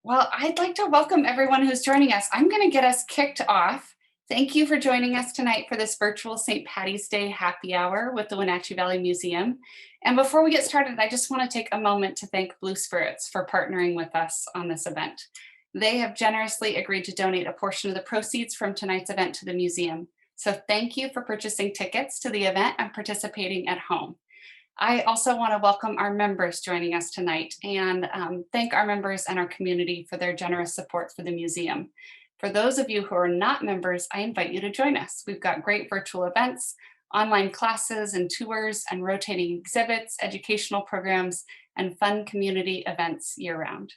Well, I'd like to welcome everyone who's joining us. I'm going to get us kicked off. Thank you for joining us tonight for this virtual St. Patty's Day happy hour with the Wenatchee Valley Museum. And before we get started, I just want to take a moment to thank Blue Spirits for partnering with us on this event. They have generously agreed to donate a portion of the proceeds from tonight's event to the museum. So thank you for purchasing tickets to the event and participating at home. I also want to welcome our members joining us tonight and thank our members and our community for their generous support for the museum. For those of you who are not members, I invite you to join us. We've got great virtual events, online classes and tours, and rotating exhibits, educational programs, and fun community events year-round.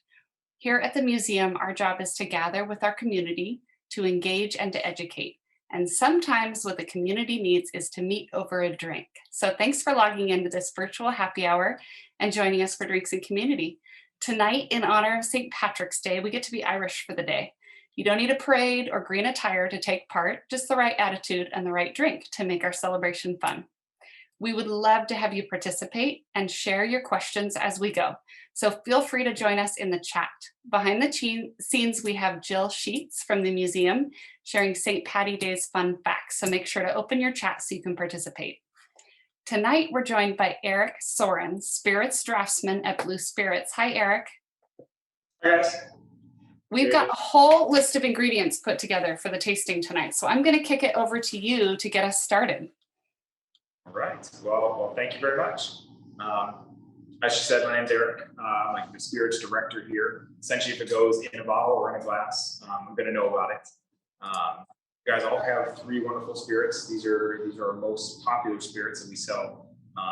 Here at the museum, our job is to gather with our community, to engage and to educate. And sometimes what the community needs is to meet over a drink. So thanks for logging into this virtual happy hour and joining us for Drinks and Community. Tonight, in honor of St. Patrick's Day, we get to be Irish for the day. You don't need a parade or green attire to take part, just the right attitude and the right drink to make our celebration fun. We would love to have you participate and share your questions as we go. So feel free to join us in the chat. Behind the scenes, we have Jill Sheets from the museum sharing St. Patty Day's fun facts. So make sure to open your chat so you can participate. Tonight, we're joined by Erik Soehren, Spirits Draftsman at Blue Spirits. Hi, Erik. Hi, guys. We've got a whole list of ingredients put together for the tasting tonight. So I'm going to kick it over to you to get us started. All right. Well, thank you very much. As you said, my name's Erik. I'm like the spirits director here. Essentially, if it goes in a bottle or in a glass, I'm going to know about it. You guys all have three wonderful spirits. These are our most popular spirits that we sell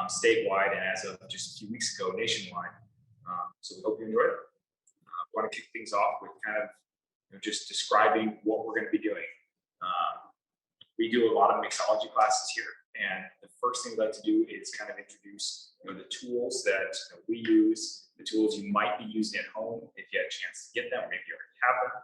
statewide and as of just a few weeks ago, nationwide. So we hope you enjoy it. I want to kick things off with kind of just describing what we're going to be doing. We do a lot of mixology classes here. And the first thing we like to do is kind of introduce the tools that we use, the tools you might be using at home if you had a chance to get them, maybe you already have them.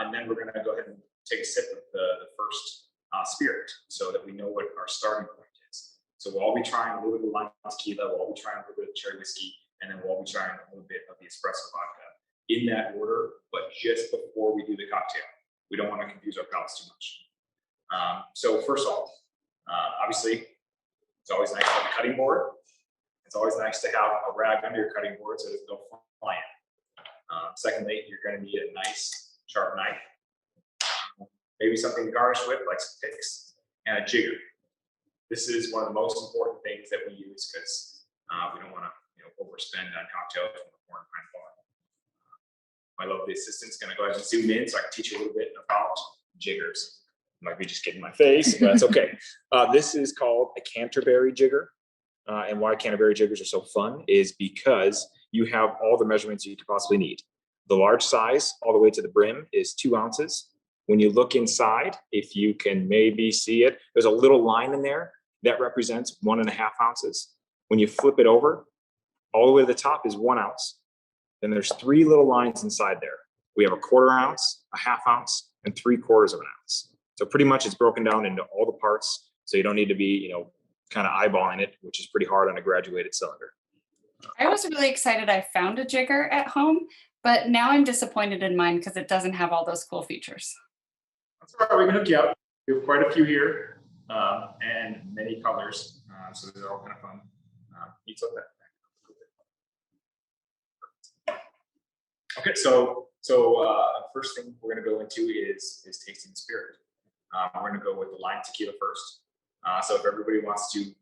And then we're going to go ahead and take a sip of the first spirit so that we know what our starting point is. So we'll all be trying a little bit of lime tequila, we'll all be trying a little bit of cherry whiskey, and then we'll all be trying a little bit of the espresso vodka in that order, but just before we do the cocktail. We don't want to confuse our palates too much. So first off, obviously, it's always nice to have a cutting board. It's always nice to have a rag under your cutting board so it doesn't go flying. Secondly, you're going to need a nice sharp knife, maybe something to garnish with, like some picks, and a jigger. This is one of the most important things that we use because we don't want to overspend on cocktails from the foreign pint bar. My lovely assistant's going to go ahead and zoom in so I can teach you a little bit about jiggers. Might be just getting my face, but that's okay. This is called a Canterbury jigger. And why Canterbury jiggers are so fun is because you have all the measurements you could possibly need. The large size all the way to the brim is 2 ounces. When you look inside, if you can maybe see it, there's a little line in there that represents 1.5 ounces. When you flip it over, all the way to the top is 1 ounce. Then there's 3 little lines inside there. We have a 1/4 ounce, a 1/2 ounce, and 3/4 ounce. So pretty much it's broken down into all the parts. So you don't need to be, kind of eyeballing it, which is pretty hard on a graduated cylinder. I was really excited I found a jigger at home, but now I'm disappointed in mine because it doesn't have all those cool features. That's all right, we can hook you up. We have quite a few here and many colors. So they're all kind of fun. You took that. Okay, so first thing we're going to go into is tasting the spirit. We're going to go with the lime tequila first. So if everybody wants to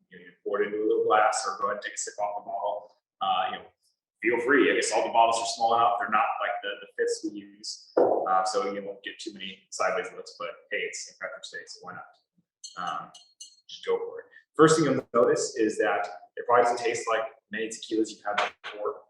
pour it into a little glass or go ahead and take a sip off the bottle, feel free. I guess all the bottles are small enough. They're not like the fifths we use. So you won't get too many sideways looks, but hey, it's St. Patrick's Day, so why not? Just go for it. First thing you'll notice is that it probably doesn't taste like many tequilas you've had before.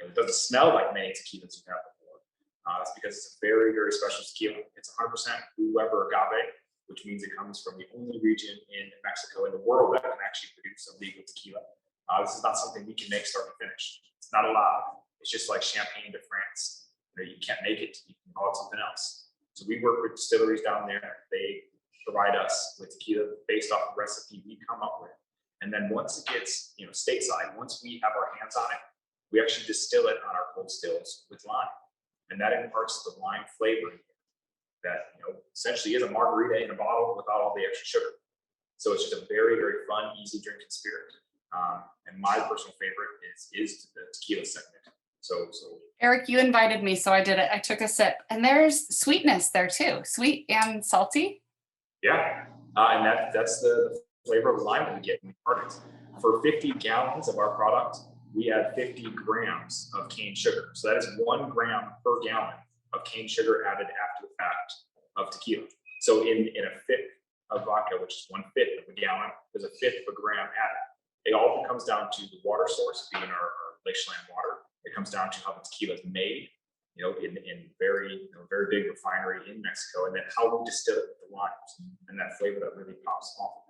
It doesn't smell like many tequilas you've had before. That's because it's a very, very special tequila. It's 100% Blue agave, which means it comes from the only region in Mexico in the world that can actually produce a legal tequila. This is not something we can make start to finish. It's not allowed. It's just like champagne to France. You can't make it. You can call it something else. So we work with distilleries down there. They provide us with tequila based off the recipe we come up with. And then once it gets stateside, once we have our hands on it, we actually distill it on our cold stills with lime. And that imparts the lime flavor that, essentially is a margarita in a bottle without all the extra sugar. So it's just a very, very fun, easy drinking spirit. And my personal favorite is the tequila segment. So Erik, you invited me, so I did it. I took a sip, and there's sweetness there too, sweet and salty. Yeah, and that's the flavor of the lime that we get in the cartons. For 50 gallons of our product, we add 50 grams of cane sugar. So that is 1 gram per gallon of cane sugar added after the fact of tequila. So in a fifth of vodka, which is 1/5 of a gallon, there's a fifth of a gram added. It all comes down to the water source, being our Lake Chelan water. It comes down to how the tequila is made, in very, very big refinery in Mexico, and then how we distill it with the limes and that flavor that really pops off.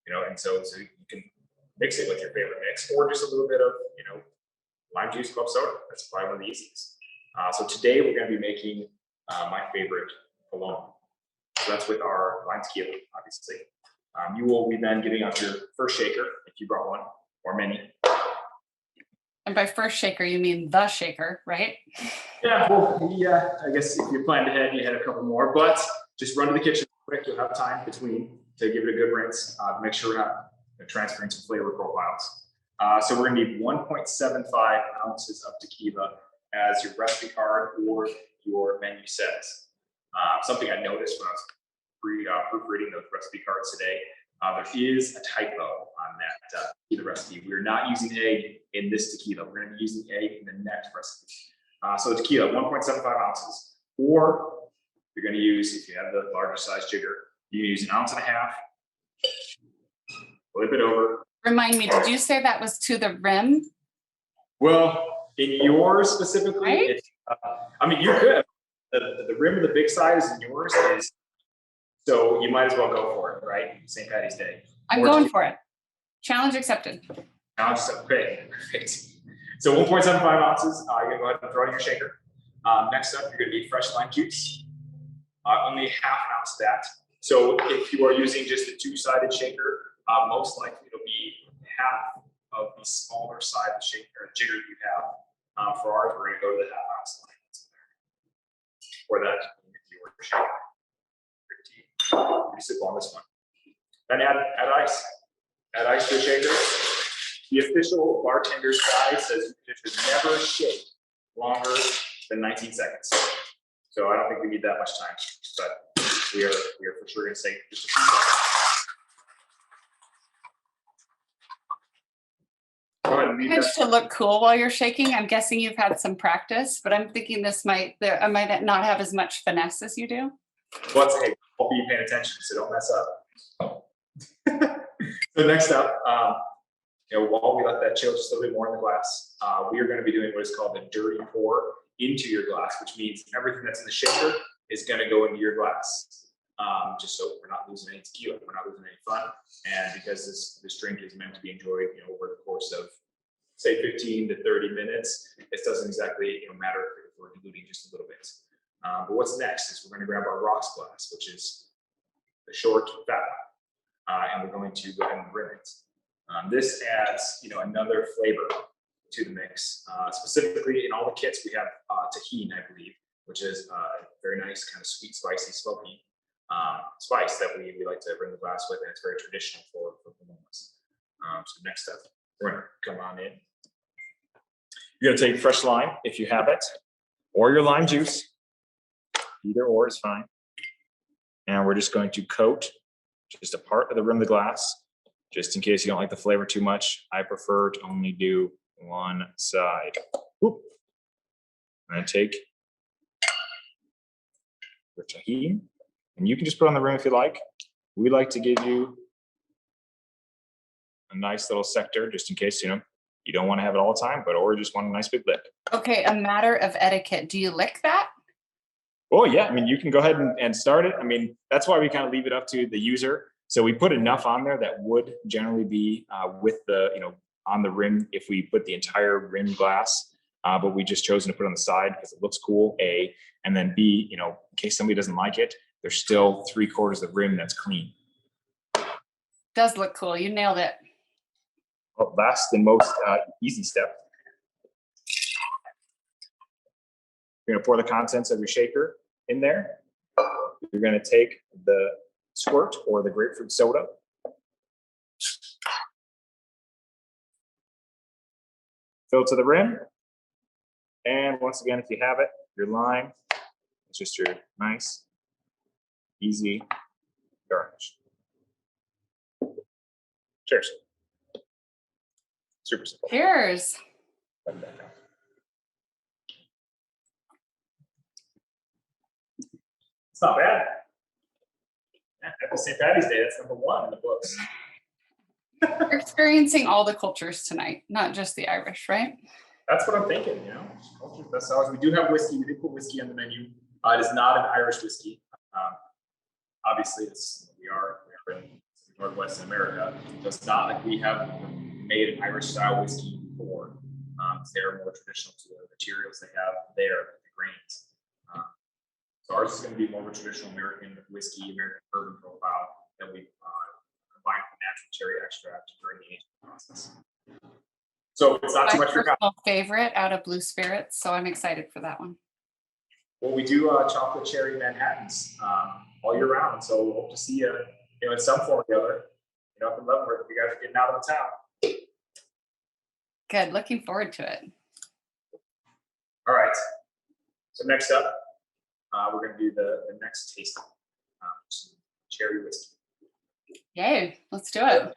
And so you can mix it with your favorite mix, or just a little bit of, lime juice, club soda. That's probably one of the easiest. So today we're going to be making my favorite Paloma. So that's with our lime tequila, obviously. You will be then getting out your first shaker if you brought one, or many. And by first shaker, you mean the shaker, right? Yeah, well, yeah, I guess if you planned ahead, you had a couple more, but just run to the kitchen quick. You'll have time between to give it a good rinse, make sure we're not transferring some flavor profiles. So we're gonna need 1.75 ounces of tequila as your recipe card or your menu says. Something I noticed when I was proofreading those recipe cards today, there is a typo on that tequila recipe. We're not using egg in this tequila. We're going to be using egg in the next recipe. So tequila, 1.75 ounces. Or you're going to use, if you have the larger size jigger, you use 1.5 ounces. Flip it over. Remind me, did you say that was to the rim? Well, in yours specifically, right? You could. The rim of the big size in yours is, so you might as well go for it, right? St. Patty's Day. I'm going for it. Challenge accepted. Challenge accepted. Great. Perfect. So 1.75 ounces. You're going to go ahead and throw it in your shaker. Next up, you're going to need fresh lime juice. Only 1/2 ounce of that. So if you are using just a 2-sided shaker, most likely it'll be half of the smaller side of the shaker jigger you have. For ours, we're going to go to the 1/2 ounce line. For that, your shaker. You sip on this one. Then add ice. Add ice to the shaker. The official bartender's guide says you should never shake longer than 19 seconds. So I don't think we need that much time, but we are for sure going to say just a few seconds. Go ahead and leave that to look cool while you're shaking. I'm guessing you've had some practice, but I'm thinking I might not have as much finesse as you do. Hey, I'll be paying attention, so don't mess up. So next up, while we let that chill just a little bit more in the glass, we are going to be doing what is called the dirty pour into your glass, which means everything that's in the shaker is going to go into your glass. Just so we're not losing any tequila, we're not losing any fun, and because this drink is meant to be enjoyed, over the course of say 15 to 30 minutes, it doesn't exactly matter if we're diluting just a little bit. But what's next is we're going to grab our rocks glass, which is the short fat one, and we're going to go ahead and rim it. This adds, another flavor to the mix. Specifically, in all the kits, we have tahini, I believe, which is a very nice kind of sweet, spicy, smoky spice that we like to bring the glass with, and it's very traditional for Palomas. So next up, we're going to come on in. You're going to take fresh lime if you have it, or your lime juice. Either or is fine. And we're just going to coat just a part of the rim of the glass, just in case you don't like the flavor too much. I prefer to only do one side. Whoop. And then take your tahini, and you can just put it on the rim if you like. We like to give you a nice little sector, just in case, you don't want to have it all the time, or just want a nice big lick. Okay, a matter of etiquette. Do you lick that? Oh yeah, you can go ahead and start it. That's why we kind of leave it up to the user. So we put enough on there that would generally be with the, on the rim if we put the entire rim glass, but we just chosen to put it on the side because it looks cool, A, and then B, in case somebody doesn't like it, there's still 3/4 of the rim that's clean. Does look cool. You nailed it. last and most easy step. You're going to pour the contents of your shaker in there. You're going to take the squirt or the grapefruit soda. Fill to the rim. And once again, if you have it, your lime. It's just your nice, easy garnish. Cheers. Super simple. Cheers. It's not bad. Happy St. Patty's Day, that's #1 in the books. We're experiencing all the cultures tonight, not just the Irish, right? That's what I'm thinking, you know. Culture's best ours. We do have whiskey. We did put whiskey on the menu. It is not an Irish whiskey. Obviously, we are in Northwest America. So it's not like we have made an Irish style whiskey before. They're more traditional to the materials they have there, the grains. So ours is going to be more of a traditional American whiskey, American bourbon profile that we combined with natural cherry extract during the aging process. So it's not too much for personal favorite out of Blue Spirits, so I'm excited for that one. Well, we do chocolate cherry Manhattans all year round, so we hope to see you, in some form or the other, up in Leavenworth. You guys are getting out of the town. Good, looking forward to it. All right. So next up, we're going to do the next tasting, cherry whiskey. Yay, let's do it.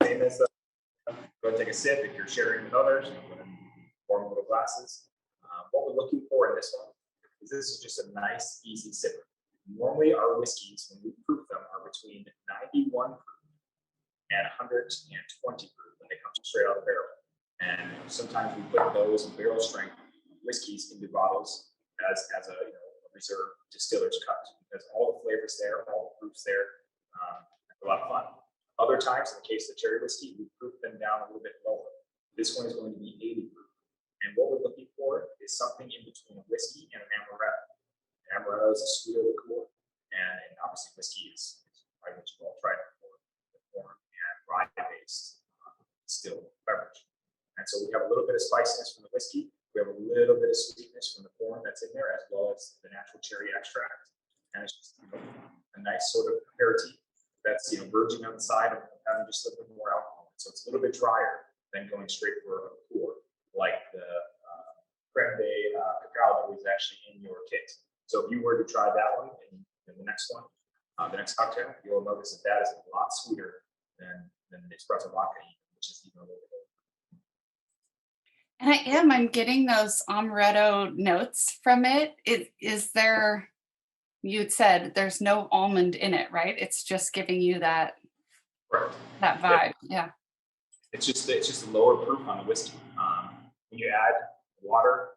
Same as go ahead and take a sip if you're sharing with others. Form little glasses. What we're looking for in this one is this is just a nice, easy sipper. Normally, our whiskeys, when we proof them, are between 91 proof and 120 proof when they come straight out of the barrel. And sometimes we put those barrel strength whiskeys into bottles as a reserve distiller's cut, because all the flavors there, all the proofs there, a lot of fun. Other times, in the case of the cherry whiskey, we proof them down a little bit lower. This one is going to be 80 proof. And what we're looking for is something in between a whiskey and an amaretto. An amaretto is a sweeter liqueur, and obviously whiskey is probably what you've all tried before, the corn and rye-based distilled beverage. And so we have a little bit of spiciness from the whiskey. We have a little bit of sweetness from the corn that's in there, as well as the natural cherry extract. And it's just a nice sort of aperitif that's verging on the side of having just a little bit more alcohol. So it's a little bit drier than going straight for a liqueur, like the creme de cacao that was actually in your kit. So if you were to try that one and the next one, the next cocktail, you'll notice that is a lot sweeter than the espresso vodka, which is even a little bit. And I'm getting those amaretto notes from it. Is there, you'd said there's no almond in it, right? It's just giving you that, right, that vibe. Yeah. It's just a lower proof on the whiskey. When you add water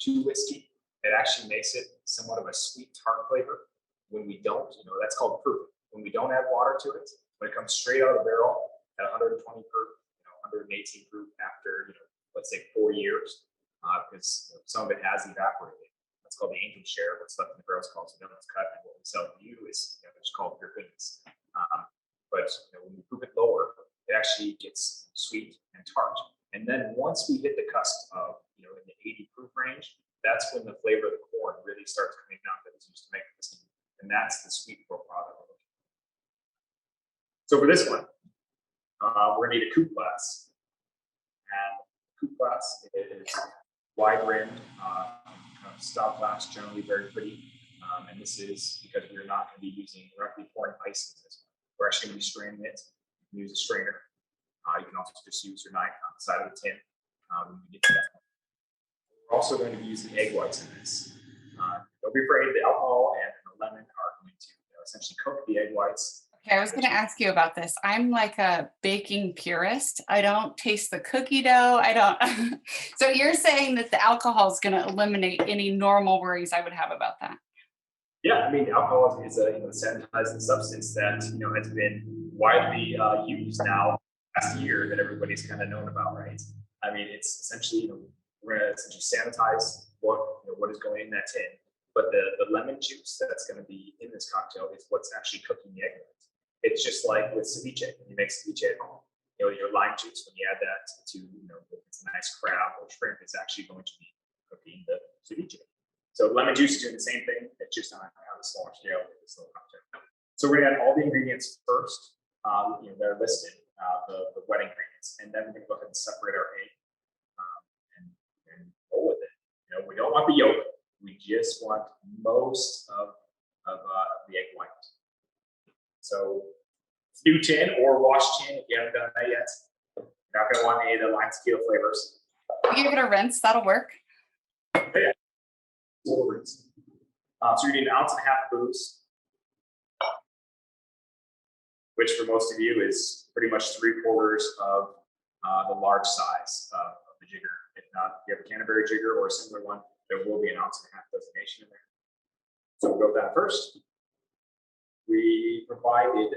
to whiskey, it actually makes it somewhat of a sweet tart flavor. When we don't, that's called proof. When we don't add water to it, when it comes straight out of the barrel at 120 proof, 118 proof after, let's say 4 years, because some of it has evaporated. That's called the angel share. What's left in the barrel is called surveillance cut, and what we sell to you is it's called pure goodness. But when we proof it lower, it actually gets sweet and tart. And then once we hit the cusp of in the 80 proof range, that's when the flavor of the corn really starts coming out that was used to make whiskey. And that's the sweet profile that we're looking for. So for this one, we're gonna need a coupe glass. And coupe glass is wide rimmed, stop glass, generally very pretty. And this is because we're not going to be using directly pouring ice in this one. We're actually going to be straining it. You can use a strainer. You can also just use your knife on the side of the tin when you get to that point. We're also going to be using egg whites in this. Don't be afraid. The alcohol and the lemon are going to essentially cook the egg whites. Okay, I was going to ask you about this. I'm like a baking purist. I don't taste the cookie dough. I don't. So you're saying that the alcohol is going to eliminate any normal worries I would have about that? Yeah, I mean, alcohol is a sanitizing substance that has been widely used now last year that everybody's kind of known about, right? I mean, it's essentially we're going to essentially sanitize what is going in that tin, but the lemon juice that's going to be in this cocktail is what's actually cooking the egg whites. It's just like with ceviche. When you make ceviche at home, your lime juice, when you add that to, if it's a nice crab or shrimp, it's actually going to be cooking the ceviche. So lemon juice is doing the same thing, it's just on a smaller scale with this little cocktail. So we're gonna add all the ingredients first, that are listed, the wet ingredients, and then we're gonna go ahead and separate our egg and roll with it. We don't want the yolk, we just want most of the egg white. So new tin or washed tin if you haven't done that yet. You're not going to want any of the lime tequila flavors. You give it a rinse, that'll work. Yeah. So you need 1.5 ounces of booze, which for most of you is pretty much 3/4 of the large size of the jigger. If not, if you have a Canterbury jigger or a similar one, there will be 1.5 ounces designation in there. So we'll go with that first. We provided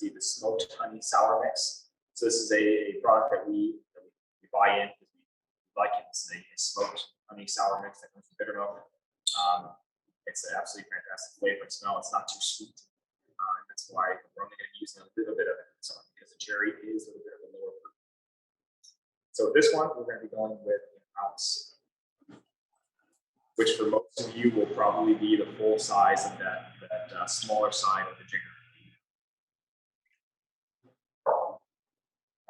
the smoked honey sour mix. So this is a product that we buy in because we like it. It's a smoked honey sour mix that comes from bitter milk. It's an absolutely fantastic flavor and smell. It's not too sweet. That's why we're only going to be using a little bit of it. So because the cherry is a little bit of a lower fruit. So this one we're going to be going with 1 ounce, which for most of you will probably be the full size of that smaller side of the jigger.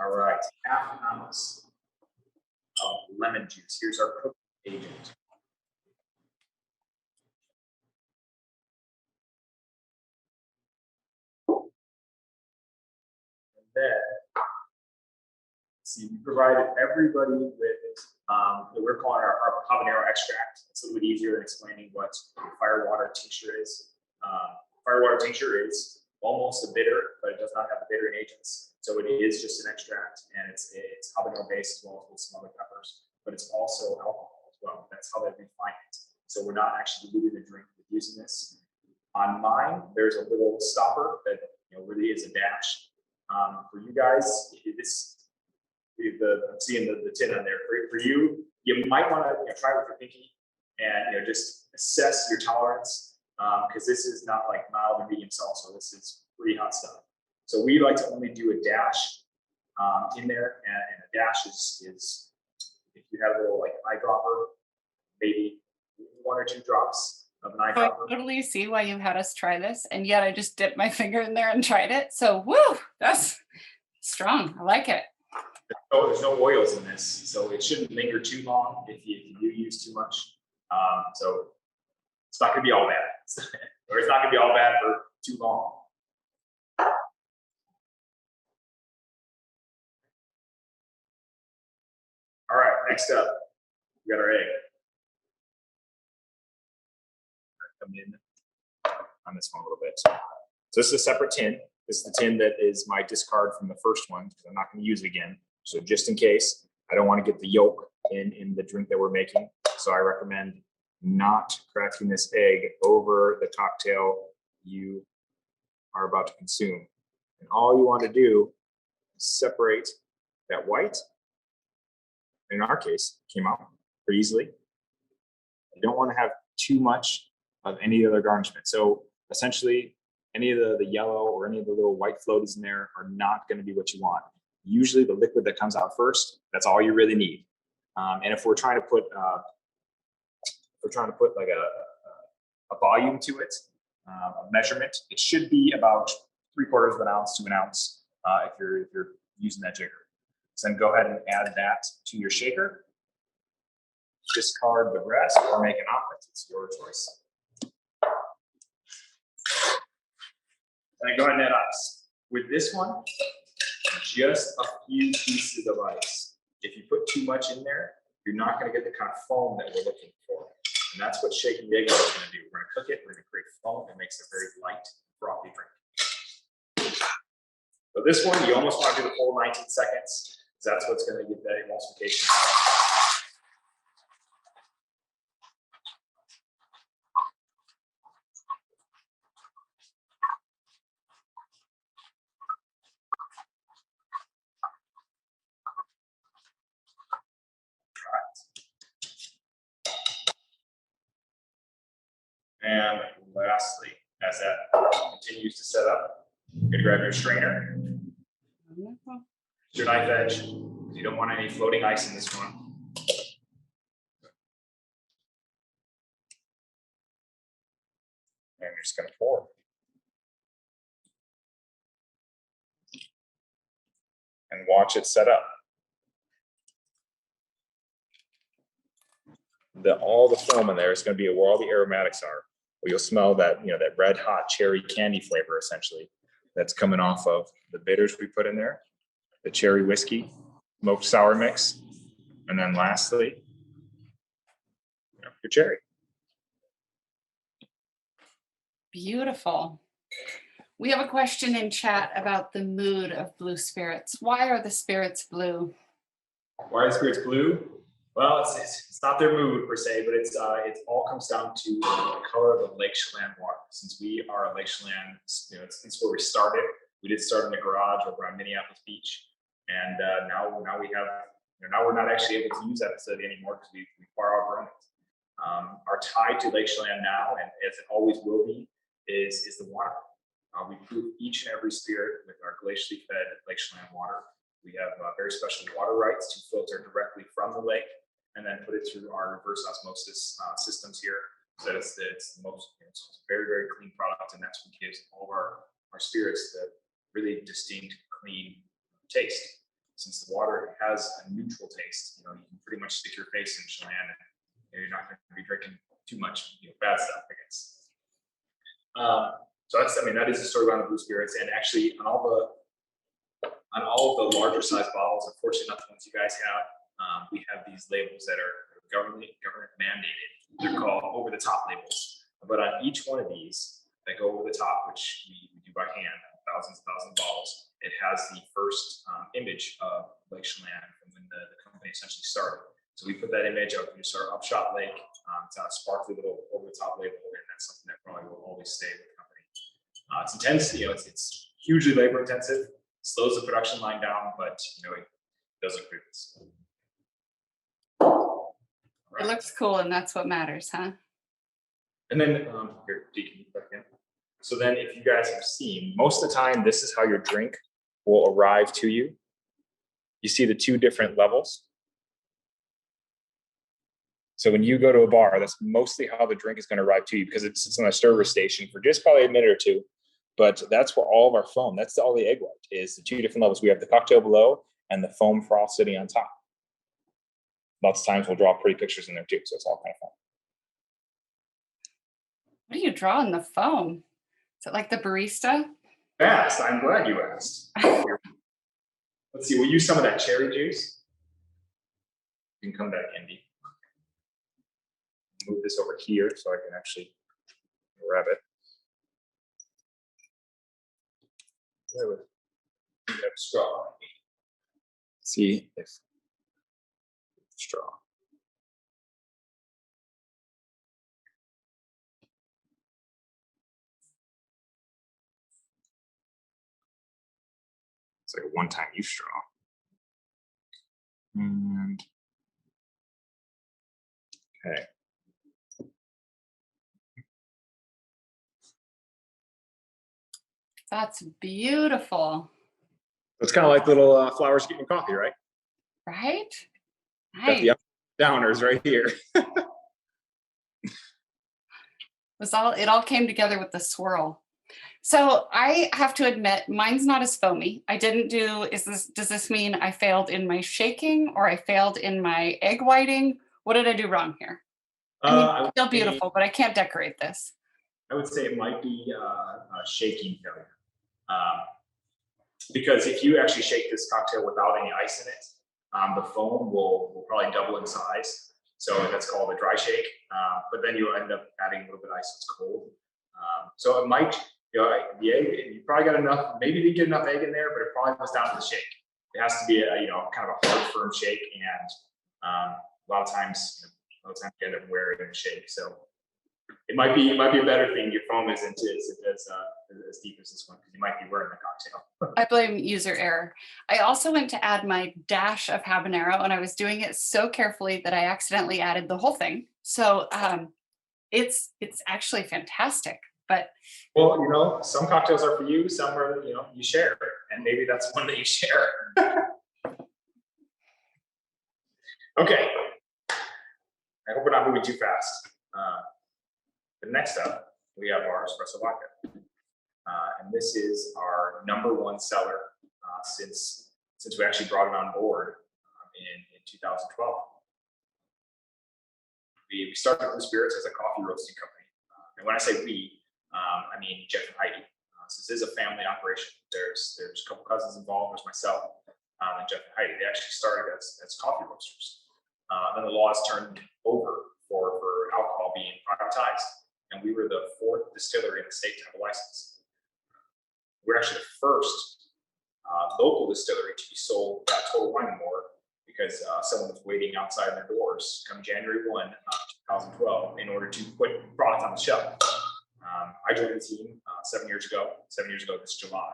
All right, 1/2 ounce of lemon juice. Here's our cooking agent. And then, see, we provided everybody with what we're calling our habanero extract. It's a little bit easier than explaining what firewater tincture is. Firewater tincture is almost a bitter, but it does not have the bittering agents. So it is just an extract, and it's habanero based as well as with some other peppers, but it's also alcohol as well. That's how they refine it. So we're not actually diluting the drink with using this. On mine, there's a little stopper that really is a dash. For you guys, I'm seeing the tin on there. For you, you might want to try it with your pinky and just assess your tolerance, because this is not like mild or medium salsa. This is pretty hot stuff. So we like to only do a dash in there, and a dash is if you have a little like eyedropper, maybe 1 or 2 drops of an eyedropper. I totally see why you had us try this, and yet I just dipped my finger in there and tried it. So woo, that's strong. I like it. There's no oils in this, so it shouldn't linger too long if you do use too much. So it's not going to be all bad, or it's not going to be all bad for too long. All right, next up, we got our egg. Come in on this one a little bit. So this is a separate tin. This is the tin that is my discard from the first one because I'm not going to use it again. So just in case, I don't want to get the yolk in the drink that we're making. So I recommend not cracking this egg over the cocktail you are about to consume. And all you want to do is separate that white. In our case, came out pretty easily. You don't want to have too much of any other garnishment. So essentially, any of the yellow or any of the little white floaties in there are not going to be what you want. Usually the liquid that comes out first, that's all you really need. And if we're trying to put like a volume to it, a measurement, it should be about 3/4 ounce to 1 ounce if you're using that jigger. So then go ahead and add that to your shaker. Discard the rest or make an omelet. It's your choice. And then go ahead and add ice. With this one, just a few pieces of ice. If you put too much in there, you're not going to get the kind of foam that we're looking for. And that's what shaking the egg is going to do. We're going to cook it, we're going to create foam that makes a very light, frothy drink. So this one, you almost want to do the full 19 seconds, because that's what's going to get that emulsification. And lastly, as that continues to set up, you're going to grab your strainer. Your knife edge. You don't want any floating ice in this one. And you're just going to pour. And watch it set up. All the foam in there is going to be where all the aromatics are. Where you'll smell that, that red hot cherry candy flavor essentially that's coming off of the bitters we put in there, the cherry whiskey, smoked sour mix, and then lastly, your cherry. Beautiful. We have a question in chat about the mood of Blue Spirits. Why are the spirits blue? Why are the spirits blue? Well, it's not their mood per se, but it all comes down to the color of the Lake Chelan water. Since we are a Lake Chelan, it's where we started. We did start in the garage over on Minneapolis Beach, and now we have. Now we're not actually able to use that facility anymore because we far outgrown it. Our tie to Lake Chelan now, and as it always will be, is the water. We prove each and every spirit with our glacially fed Lake Chelan water. We have very special water rights to filter directly from the lake and then put it through our reverse osmosis systems here. So it's the most, it's a very, very clean product, and that's what gives all of our spirits the really distinct, clean taste. Since the water has a neutral taste, you can pretty much stick your face in Chelan and you're not going to be drinking too much bad stuff, I guess. So that is the story behind the Blue Spirits, and actually on all of the larger size bottles, unfortunately not the ones you guys have, we have these labels that are government mandated. They're called over the top labels. But on each one of these that go over the top, which we do by hand, thousands of bottles, it has the first image of Lake Chelan from when the company essentially started. So we put that image of our Upshot Lake. It's on a sparkly little over the top label, and that's something that probably will always stay with the company. It's intense, it's hugely labor intensive, slows the production line down, but it does look pretty good. Right. It looks cool, and that's what matters, huh? And then here, Deacon, back in. So then, if you guys have seen, most of the time, this is how your drink will arrive to you. You see the two different levels. So when you go to a bar, that's mostly how the drink is going to arrive to you, because it sits on a server station for just probably a minute or two. But that's where all of our foam, that's all the egg white, is the two different levels. We have the cocktail below and the foam froth sitting on top. Lots of times we'll draw pretty pictures in there too, so it's all kind of fun. What do you draw in the foam? Is it like the barista? Yes, I'm glad you asked. Let's see, we'll use some of that cherry juice. You can come back, Indy. Move this over here so I can actually grab it. There we go. We have straw. See if straw. It's like a one-time use straw. And okay. That's beautiful. It's kind of like little flowers getting coffee, right? Right? Nice. Got the downers right here. It all came together with the swirl. So I have to admit, mine's not as foamy. I didn't do, does this mean I failed in my shaking or I failed in my egg whiting? What did I do wrong here? It's still beautiful, but I can't decorate this. I would say it might be a shaking failure. Because if you actually shake this cocktail without any ice in it, the foam will probably double in size. So that's called a dry shake. But then you'll end up adding a little bit of ice so it's cold. So it might, the egg, you probably got enough, maybe you didn't get enough egg in there, but it probably was down to the shake. It has to be a, kind of a hard, firm shake. And a lot of times you end up wearing a shake. So it might be a better thing your foam isn't as deep as this one, because you might be wearing the cocktail. I blame user error. I also went to add my dash of habanero, and I was doing it so carefully that I accidentally added the whole thing. So it's actually fantastic. but. Well, you know, some cocktails are for you, some are, you know, you share, and maybe that's one that you share. Okay. I hope we're not moving too fast. But next up, we have our espresso vodka. And this is our #1 seller since we actually brought it on board in 2012. We started Blue Spirits as a coffee roasting company. And when I say we, I mean Jeff and Heidi. So this is a family operation. There's a couple cousins involved. There's myself and Jeff and Heidi. They actually started as coffee roasters. Then the laws turned over for alcohol being privatized, and we were the 4th distillery in the state to have a license. We're actually the first local distillery to be sold at Total Wine & More, because someone was waiting outside their doors come January 1, 2012, in order to put product on the shelf. I joined the team 7 years ago this July,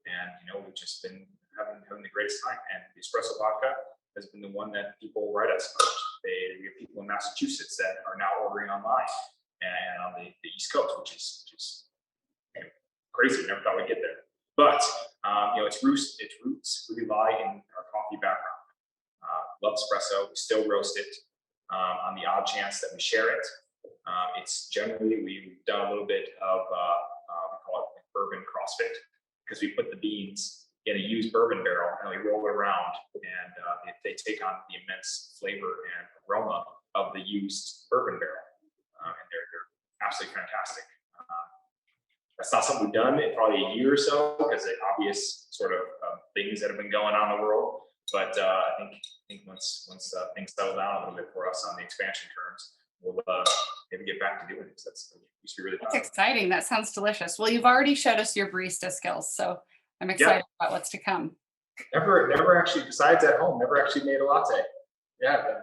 and you know, we've just been having the greatest time. And the espresso vodka has been the one that people write us about. We have people in Massachusetts that are now ordering online and on the East Coast, which is you know, crazy. Never thought we'd get there. But you know, its roots really lie in our coffee background. Love espresso. We still roast it on the odd chance that we share it. It's generally, we've done a little bit of we call it bourbon CrossFit, because we put the beans in a used bourbon barrel and we roll it around, and they take on the immense flavor and aroma of the used bourbon barrel, and they're absolutely fantastic. That's not something we've done in probably a year or so, because of the obvious sort of things that have been going on in the world. But I think once things settle down a little bit for us on the expansion terms, we'll maybe get back to doing this. That's used to be really fun. That's exciting. That sounds delicious. Well, you've already showed us your barista skills, so I'm excited about what's to come. Never actually, besides at home, never actually made a latte. Yeah.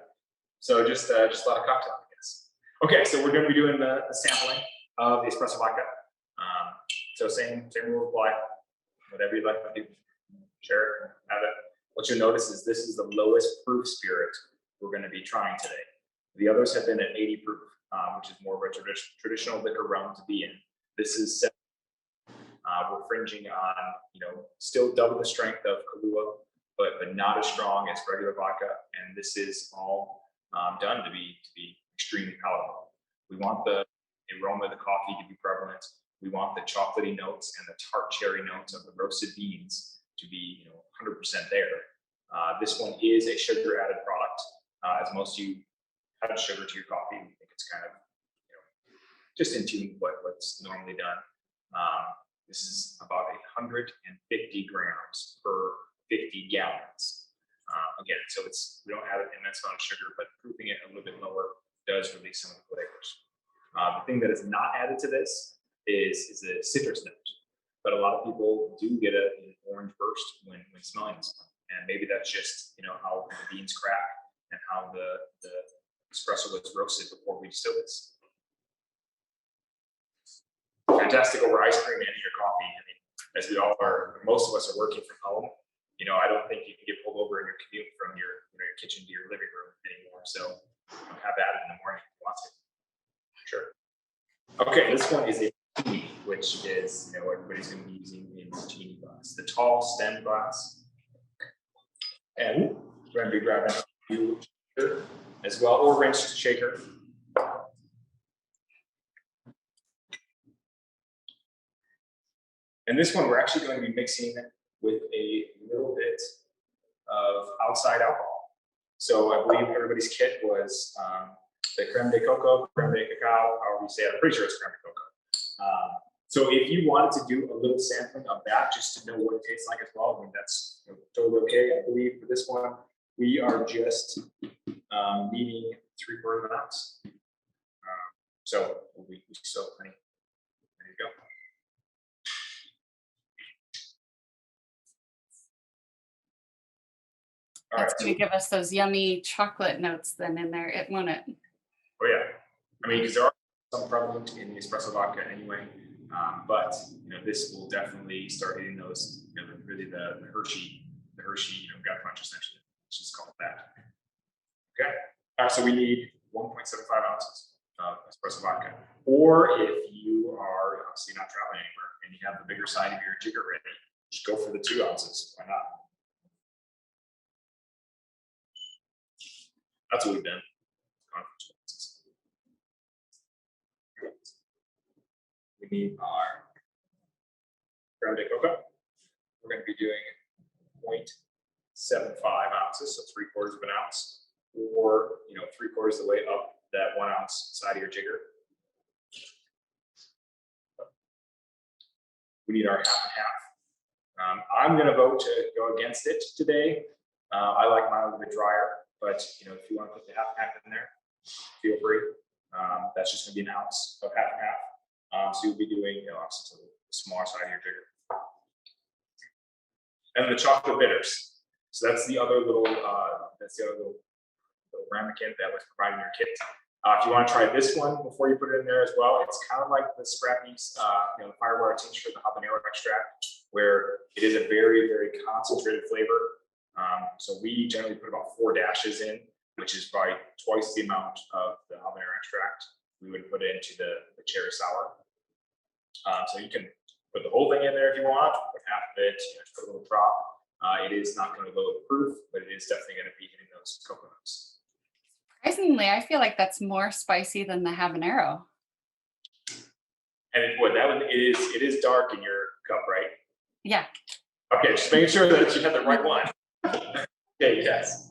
So just a lot of cocktail, I guess. Okay, so we're going to be doing the sampling of the espresso vodka. So same rule apply. Whatever you'd like to do, share it, have it. What you'll notice is this is the lowest proof spirit we're going to be trying today. The others have been at 80 proof, which is more of a traditional liquor realm to be in. This is 70. We're fringing on, you know, still double the strength of Kahlua, but not as strong as regular vodka. And this is all done to be extremely palatable. We want the aroma of the coffee to be prevalent. We want the chocolatey notes and the tart cherry notes of the roasted beans to be, you know, 100% there. This one is a sugar added product. As most of you add sugar to your coffee, we think it's kind of, you know, just in tune with what's normally done. This is about 150 grams per 50 gallons. Again, so we don't add an immense amount of sugar, but proofing it a little bit lower does release some of the flavors. The thing that is not added to this is a citrus note, but a lot of people do get an orange burst when smelling this one, and maybe that's just, you know, how the beans crack and how the espresso was roasted before we distill this. Fantastic over ice cream and your coffee. I mean, as we all are, most of us are working from home. You know, I don't think you can get pulled over in your commute from your kitchen to your living room anymore. So have that in the morning if you want to. Sure. Okay, this one is a martini, which is, you know, everybody's going to be using a martini glass, the tall stem glass. And we're going to be grabbing a as well, or rinsed shaker. And this one we're actually going to be mixing with a little bit of outside alcohol. So I believe everybody's kit was the creme de coco, creme de cacao, however you say it. I'm pretty sure it's creme de coco. So if you wanted to do a little sampling of that, just to know what it tastes like as well, I mean, that's, you know, totally okay. I believe for this one, we are just needing 3/4 ounce. So we still have plenty. There you go. That's going to give us those yummy chocolate notes then in there, won't it? Oh yeah, I mean, because there are some prevalent in the espresso vodka anyway, but you know, this will definitely start hitting those, you know, really the Hershey, you know, gut punch essentially. Let's just call it that. Okay, so we need 1.75 ounces. espresso vodka. Or if you are obviously not traveling anywhere and you have the bigger side of your jigger ready, just go for the 2 ounces. Why not? That's what we've done. Gone for 2 ounces. We need our ground cocoa. We're going to be doing 0.75 ounces, so 3/4 of an ounce, or 3/4 of the way up that 1 ounce side of your jigger. We need our half and half. I'm going to vote to go against it today. I like mine a little bit drier, but if you want to put the half and half in there, feel free. That's just going to be an ounce of half and half. So you'll be doing obviously the smaller side of your jigger. And the chocolate bitters. So that's the other little ramekin that was provided in your kit. If you want to try this one before you put it in there as well, it's kind of like the Scrappy's, the Firewire tincture, the habanero extract, where it is a very, very concentrated flavor. So we generally put about 4 dashes in, which is probably twice the amount of the habanero extract we would put into the cherry sour. So you can put the whole thing in there if you want, put half of it, just put a little drop. It is not going to lower the proof, but it is definitely going to be hitting those cocoa notes. Surprisingly, I feel like that's more spicy than the habanero. And it is dark in your cup, right? Yeah. Okay, just making sure that you have the right one. Okay, yes.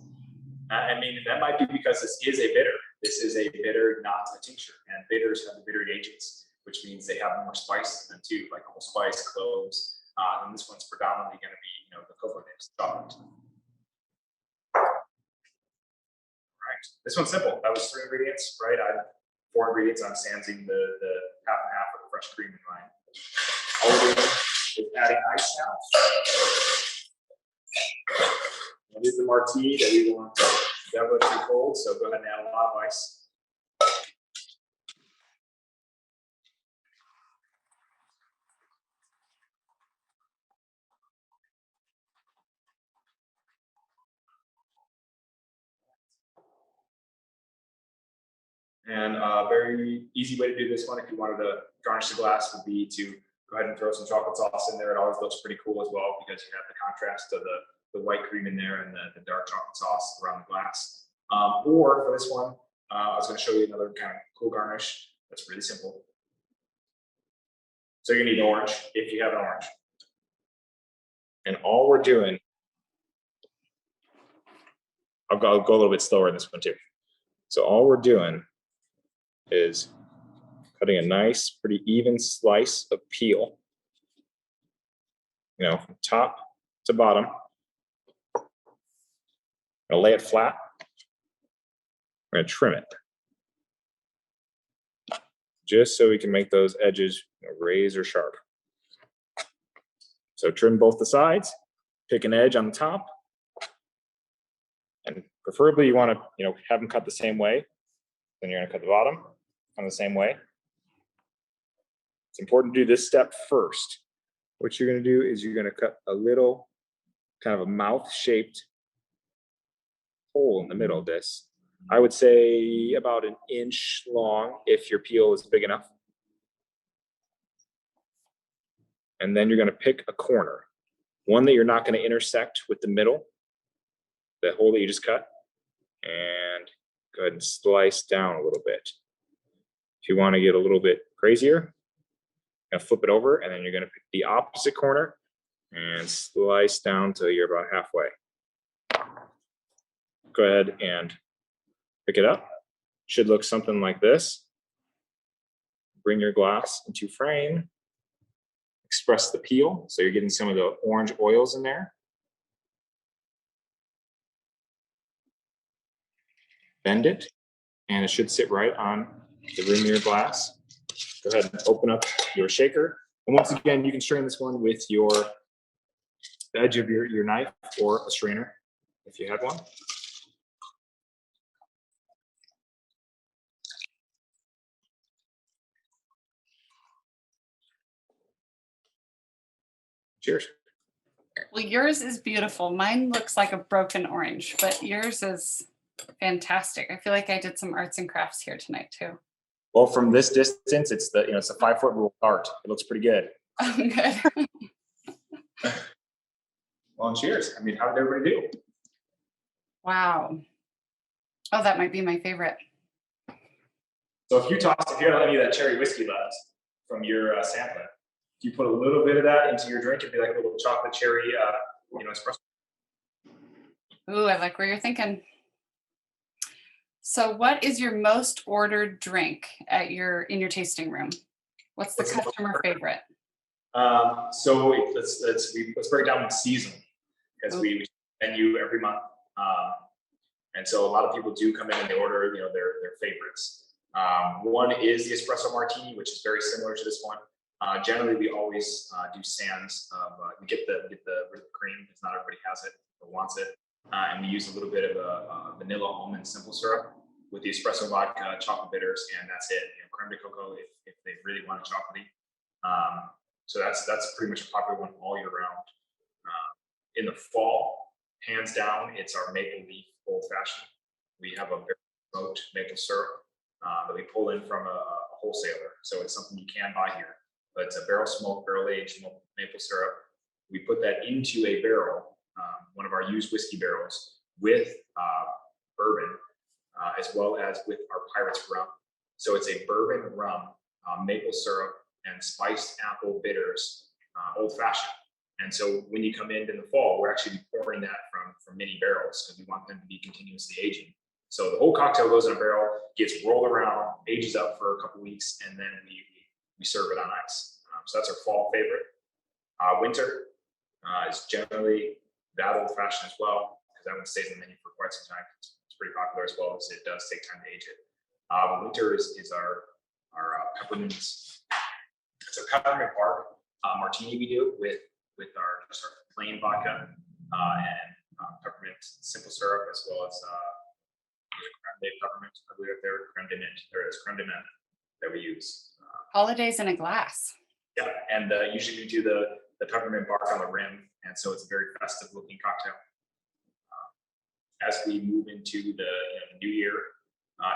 I mean, that might be because this is a bitter. This is a bitter, not a tincture. And bitters have the bittering agents, which means they have more spice in them too, like allspice, cloves. And this one's predominantly going to be, the cocoa nibs, chocolate. Right. This one's simple. That was 3 ingredients, right? I have 4 ingredients. I'm sansing the half and half of the fresh cream in mine. All we're doing is adding ice now. And this is the martini that we want to devil too cold, so go ahead and add a lot of ice. And a very easy way to do this one, if you wanted to garnish the glass, would be to go ahead and throw some chocolate sauce in there. It always looks pretty cool as well because you have the contrast of the white cream in there and the dark chocolate sauce around the glass. Or for this one, I was going to show you another kind of cool garnish that's really simple. So you need orange if you have an orange. And all we're doing, I'll go a little bit slower in this one too. So all we're doing is cutting a nice, pretty even slice of peel, from top to bottom. I'm gonna lay it flat. We're gonna trim it, just so we can make those edges razor sharp. So trim both the sides, pick an edge on the top, and preferably you want to, have them cut the same way. Then you're gonna cut the bottom on the same way. It's important to do this step first. What you're going to do is you're going to cut a little kind of a mouth-shaped hole in the middle of this. I would say about 1 inch long if your peel is big enough. And then you're going to pick a corner, one that you're not going to intersect with the middle, the hole that you just cut, and go ahead and slice down a little bit. If you want to get a little bit crazier, flip it over, and then you're going to pick the opposite corner and slice down till you're about halfway. Go ahead and pick it up. Should look something like this. Bring your glass into frame. Express the peel, so you're getting some of the orange oils in there. Bend it, and it should sit right on the rim of your glass. Go ahead and open up your shaker. And once again, you can strain this one with the edge of your knife or a strainer, if you have one. Cheers. Well, yours is beautiful. Mine looks like a broken orange, but yours is fantastic. I feel like I did some arts and crafts here tonight too. Well, from this distance, it's it's a 5-foot rule cart. It looks pretty good. Oh, good. Well, and cheers. I mean, how did everybody do? Wow. Oh, that might be my favorite. So if you have any of that cherry whiskey left from your sampling, if you put a little bit of that into your drink, it'd be like a little chocolate cherry, espresso. Ooh, I like where you're thinking. So what is your most ordered drink in your tasting room? What's the customer favorite? So let's break it down with season, because we menu every month. And so a lot of people do come in and they order, their favorites. One is the espresso martini, which is very similar to this one. Generally, we always do sands. We get the cream because not everybody has it or wants it, and we use a little bit of a vanilla almond simple syrup with the espresso vodka, chocolate bitters, and that's it. Creme de coco if they really want a chocolatey. So that's pretty much a popular one all year round. In the fall, hands down, it's our maple leaf old fashioned. We have a very smoked maple syrup that we pull in from a wholesaler. So it's something you can buy here, but it's a barrel smoked, barrel aged maple syrup. We put that into a barrel, one of our used whiskey barrels, with bourbon, as well as with our Pirates rum. So it's a bourbon rum, maple syrup, and spiced apple bitters, old fashioned. And so when you come in the fall, we're actually pouring that from mini barrels because we want them to be continuously aging. So the whole cocktail goes in a barrel, gets rolled around, ages up for a couple weeks, and then we serve it on ice. So that's our fall favorite. Winter is generally that old fashioned as well, because that one stays in the menu for quite some time. It's pretty popular as well, as it does take time to age it. Winter is our peppermint. It's a peppermint bark martini we do with our plain vodka and peppermint simple syrup, as well as creme de peppermint. I believe creme de mint. There is creme de mint that we use. Holidays in a glass. Yeah, and usually we do the peppermint bark on the rim, and so it's a very festive looking cocktail. As we move into the new year,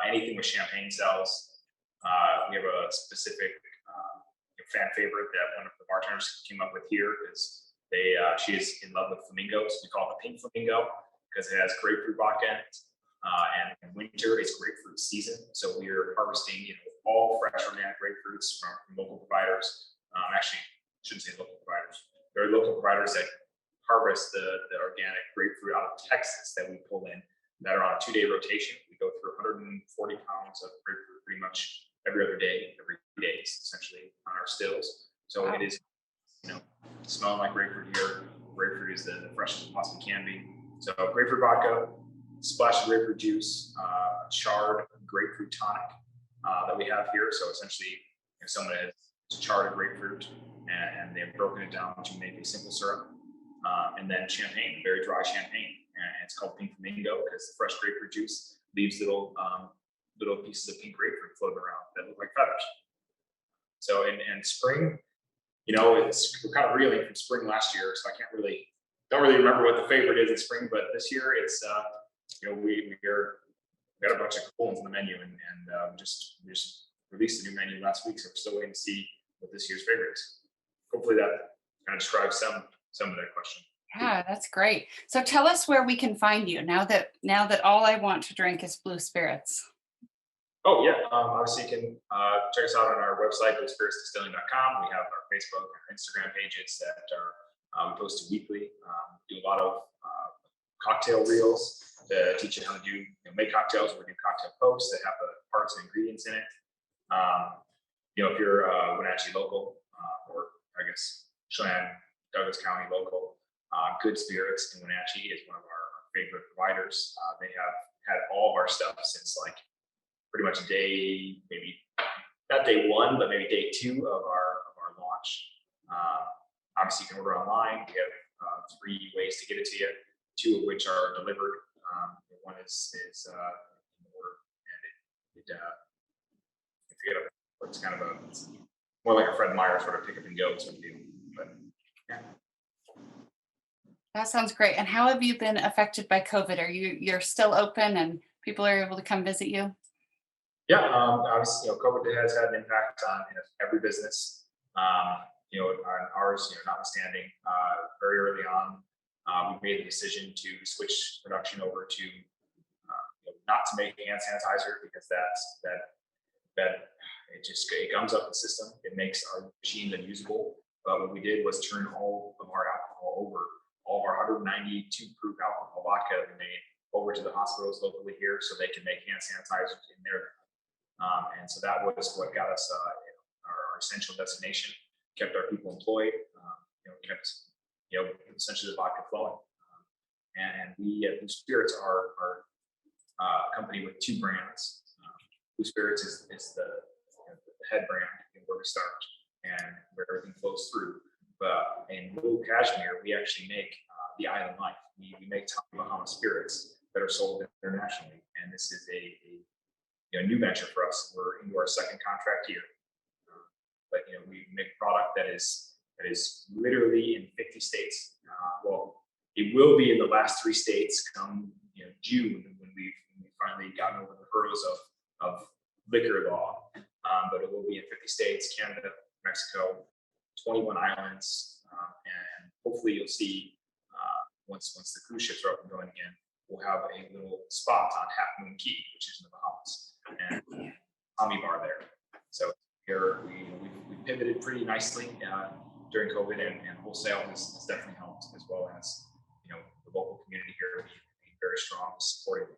anything with champagne sells. We have a specific fan favorite that one of the bartenders came up with here, is she is in love with flamingos. We call it the pink flamingo because it has grapefruit vodka in it. And in winter, it's grapefruit season, so we are harvesting all fresh organic grapefruits from local providers. Actually, I shouldn't say local providers. There are local providers that harvest the organic grapefruit out of Texas that we pull in, that are on a 2-day rotation. We go through 140 pounds of grapefruit pretty much every other day, every 3 days, essentially, on our stills. So It is, smelling like grapefruit here. Grapefruit is the freshest it possibly can be. So grapefruit vodka, splash of grapefruit juice, charred grapefruit tonic that we have here. So essentially, if someone has charred a grapefruit and they've broken it down to make a simple syrup, and then champagne, very dry champagne, and it's called pink flamingo because the fresh grapefruit juice leaves little pieces of pink grapefruit floating around that look like feathers. So in spring, we're kind of reeling from spring last year, so I don't really remember what the favorite is in spring, but this year it's we got a bunch of cool ones on the menu, and we just released a new menu last week, so we're still waiting to see what this year's favorite is. Hopefully that kind of describes some of that question. Yeah, that's great. So tell us where we can find you now that all I want to drink is Blue Spirits. Oh yeah, obviously you can check us out on our website, bluespiritsdistilling.com. We have our Facebook and Instagram pages that are we post weekly. Do a lot of cocktail reels to teach you how to do make cocktails. We do cocktail posts that have the parts and ingredients in it. If you're Wenatchee local, or I guess Chelan, Douglas County local, Good Spirits in Wenatchee is one of our favorite providers. They have had all of our stuff since pretty much maybe not day 1, but maybe day 2 of our launch. Obviously, you can order online. We have 3 ways to get it to you, 2 of which are delivered. One is in order, and it's kind of it's more like a Fred Meyer sort of pick up and go sort of deal. But yeah. That sounds great. And how have you been affected by COVID? You're still open and people are able to come visit you? Yeah, obviously, COVID has had an impact on every business. On ours, notwithstanding, very early on, we made the decision to switch production over to not to make hand sanitizer because that it gums up the system. It makes our machines unusable. But what we did was turn all of our alcohol over, all of our 192 proof alcohol vodka that we made over to the hospitals locally here so they can make hand sanitizers in there. And so that was what got us our essential destination, kept our people employed, kept essentially the vodka flowing. And we at Blue Spirits are a company with two brands. Blue Spirits is the head brand where we start and where everything flows through. But in Blue Cashmere, we actually make the island life. We make Tommy Bahama spirits that are sold internationally, and this is a new venture for us. We're into our second contract here, but we make a product that is literally in 50 states. Well, it will be in the last 3 states come June when we've finally gotten over the hurdles of liquor law. But it will be in 50 states, Canada, Mexico, 21 islands, and hopefully you'll see once the cruise ships are up and going again, we'll have a little spot on Half Moon Key, which is in the Bahamas, and Tommy Bar there. So here we pivoted pretty nicely during COVID, and wholesale has definitely helped, as well as the local community here being very strong, supporting.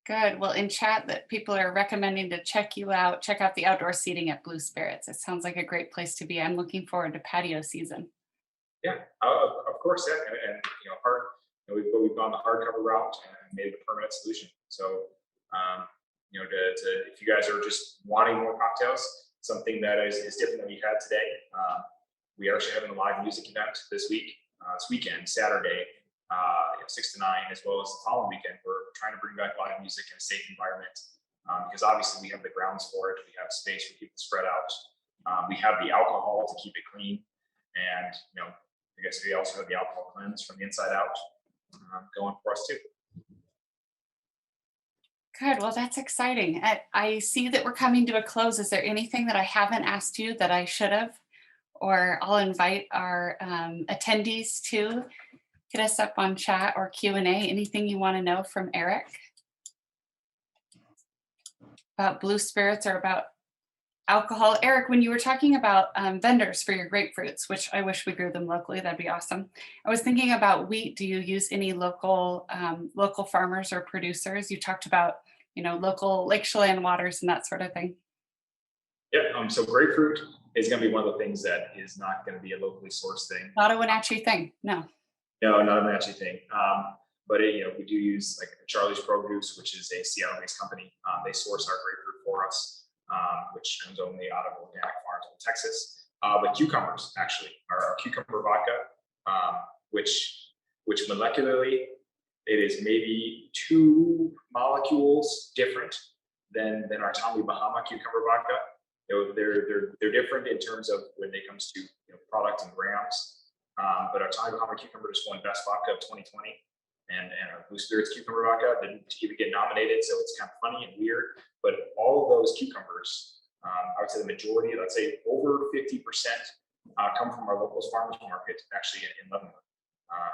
Good. Well, in chat that people are recommending to check you out, check out the outdoor seating at Blue Spirits. It sounds like a great place to be. I'm looking forward to patio season. Yeah, of course. Yeah, and we've gone the hardcover route and made it a permanent solution. So, if you guys are just wanting more cocktails, something that is different than we had today. We are actually having a live music event this weekend, Saturday, 6 to 9, as well as the following weekend. We're trying to bring back live music in a safe environment because obviously we have the grounds for it. We have space for people to spread out. We have the alcohol to keep it clean, and I guess we also have the alcohol cleanse from the inside out going for us too. Good. Well, that's exciting. I see that we're coming to a close. Is there anything that I haven't asked you that I should have? Or I'll invite our attendees to hit us up on chat or Q&A. Anything you want to know from Erik about Blue Spirits or about alcohol? Erik, when you were talking about vendors for your grapefruits, which I wish we grew them locally, that'd be awesome. I was thinking about wheat. Do you use any local farmers or producers? You talked about local Lake Chelan waters and that sort of thing. Yeah. So grapefruit is going to be one of the things that is not going to be a locally sourced thing. Not a Wenatchee thing. No. No, not a Wenatchee thing. But we do use like Charlie's Produce, which is a Seattle-based company. They source our grapefruit for us, which comes only out of organic farms in Texas. But cucumbers, actually, our cucumber vodka, which molecularly it is maybe 2 molecules different than our Tommy Bahama cucumber vodka. They're different in terms of when it comes to product and grams. But our Tommy Bahama cucumber just won Best Vodka of 2020, and our Blue Spirits cucumber vodka didn't even get nominated, so it's kind of funny and weird. But all of those cucumbers, I would say the majority, let's say over 50%, come from our local farmers market, actually in Leavenworth.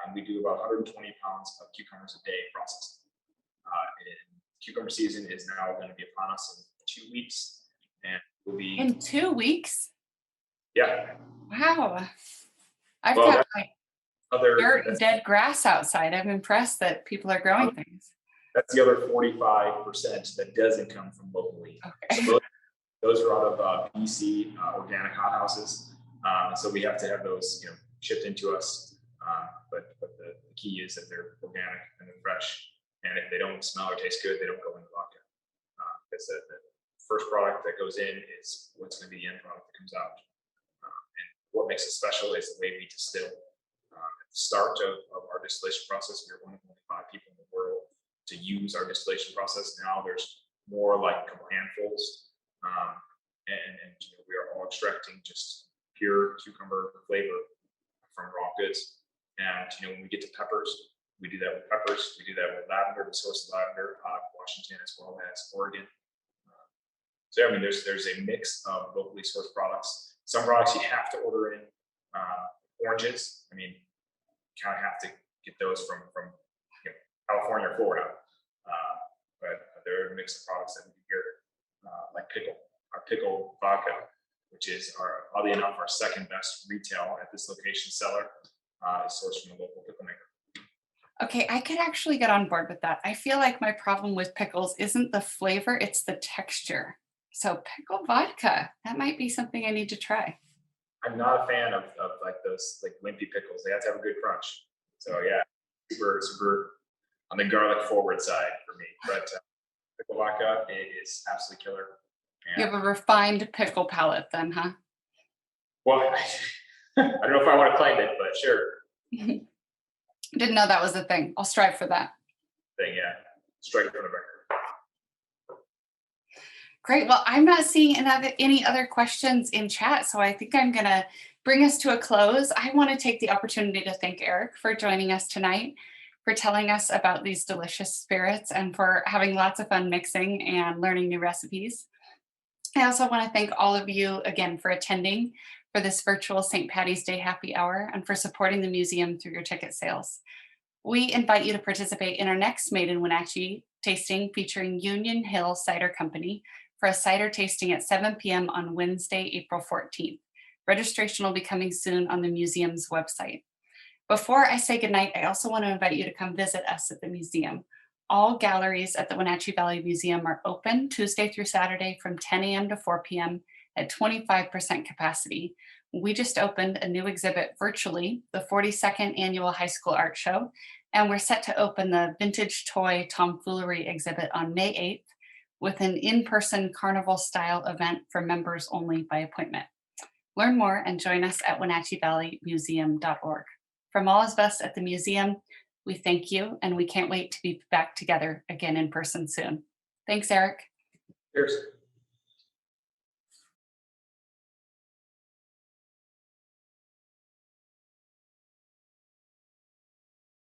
And we do about 120 pounds of cucumbers a day processed. Cucumber season is now going to be upon us in 2 weeks, and we'll be in 2 weeks. Yeah. Wow. I've got like dirt and dead grass outside. I'm impressed that people are growing things. That's the other 45% that doesn't come from locally. Okay. So those are out of BC organic hothouses. So we have to have those shipped into us. But the key is that they're organic and they're fresh. And if they don't smell or taste good, they don't go in the vodka. Because the first product that goes in is what's going to be the end product that comes out. And what makes it special is the way we distill. At the start of our distillation process, we were one of only 5 people in the world to use our distillation process. Now there's more like a couple handfuls. And we are all extracting just pure cucumber flavor from raw goods. And when we get to peppers, we do that with peppers. We do that with lavender, the source of lavender out of Washington as well as Oregon. So I mean, there's a mix of locally sourced products. Some products you have to order in. Oranges, I mean, you kind of have to get those from California or Florida. But there are a mix of products that we do here, like our pickle vodka, which is oddly enough, our second best retail at this location seller, is sourced from a local pickle maker. Okay, I could actually get on board with that. I feel like my problem with pickles isn't the flavor, it's the texture. So pickle vodka, that might be something I need to try. I'm not a fan of like those like wimpy pickles. They have to have a good crunch. So yeah, super on the garlic forward side for me. But pickle vodka is absolutely killer. You have a refined pickle palate then, huh? Well, I don't know if I want to claim it, but sure. Didn't know that was a thing. I'll strive for that. Yeah. Straight from the record. Great. Well, I'm not seeing any other questions in chat, so I think I'm going to bring us to a close. I want to take the opportunity to thank Erik for joining us tonight, for telling us about these delicious spirits, and for having lots of fun mixing and learning new recipes. I also want to thank all of you again for attending for this virtual St. Paddy's Day happy hour and for supporting the museum through your ticket sales. We invite you to participate in our next Made in Wenatchee tasting featuring Union Hill Cider Company for a cider tasting at 7 p.m. on Wednesday, April 14th. Registration will be coming soon on the museum's website. Before I say goodnight, I also want to invite you to come visit us at the museum. All galleries at the Wenatchee Valley Museum are open Tuesday through Saturday from 10 a.m. to 4 p.m. at 25% capacity. We just opened a new exhibit virtually, the 42nd Annual High School Art Show, and we're set to open the Vintage Toy Tomfoolery exhibit on May 8th with an in-person carnival-style event for members only by appointment. Learn more and join us at WenatcheeValleyMuseum.org. From all of us at the museum, we thank you, and we can't wait to be back together again in person soon. Thanks, Erik. Cheers.